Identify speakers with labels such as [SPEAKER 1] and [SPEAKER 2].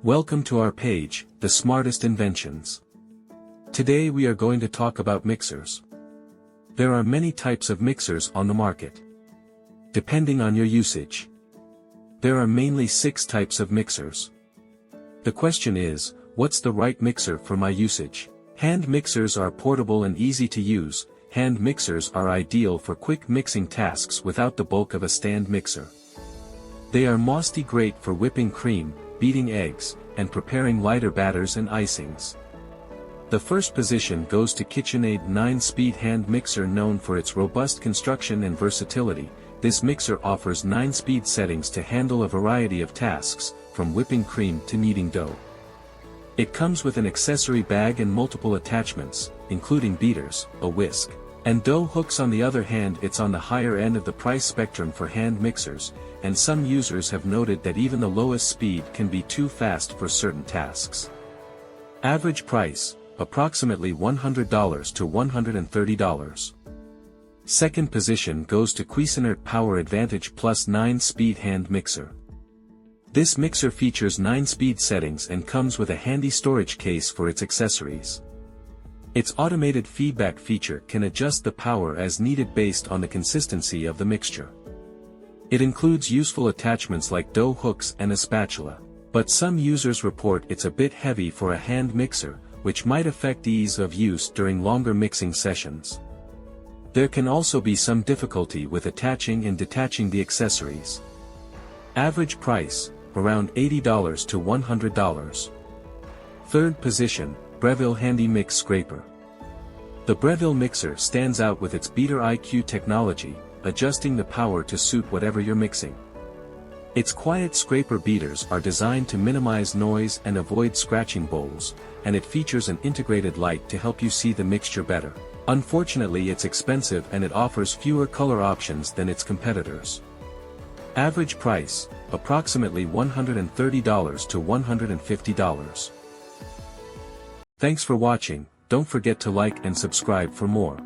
[SPEAKER 1] Welcome to our page, The Smartest Inventions. Today we are going to talk about mixers. There are many types of mixers on the market, depending on your usage. There are mainly 6 types of mixers. The question is, what's the right mixer for my usage? Hand mixers are portable and easy to use. Hand mixers are ideal for quick mixing tasks without the bulk of a stand mixer. They are mostly great for whipping cream, beating eggs, and preparing lighter batters and icings. The first position goes to KitchenAid 9-speed hand mixer. Known for its robust construction and versatility, this mixer offers 9-speed settings to handle a variety of tasks, from whipping cream to kneading dough. It comes with an accessory bag and multiple attachments, including beaters, a whisk, and dough hooks. On the other hand, it's on the higher end of the price spectrum for hand mixers, and some users have noted that even the lowest speed can be too fast for certain tasks. Average price, approximately $100 to $130. Second position goes to Cuisinart Power Advantage Plus 9-speed hand mixer. This mixer features 9-speed settings and comes with a handy storage case for its accessories. Its automated feedback feature can adjust the power as needed based on the consistency of the mixture. It includes useful attachments like dough hooks and a spatula, but some users report it's a bit heavy for a hand mixer, which might affect ease of use during longer mixing sessions. There can also be some difficulty with attaching and detaching the accessories. Average price, around $80 to $100. Third position, Breville Handy Mix Scraper. The Breville mixer stands out with its Beater IQ technology, adjusting the power to suit whatever you're mixing. Its quiet scraper beaters are designed to minimize noise and avoid scratching bowls, and it features an integrated light to help you see the mixture better. Unfortunately, it's expensive and it offers fewer color options than its competitors. Average price, approximately $130 to $150. Thanks for watching. Don't forget to like and subscribe for more.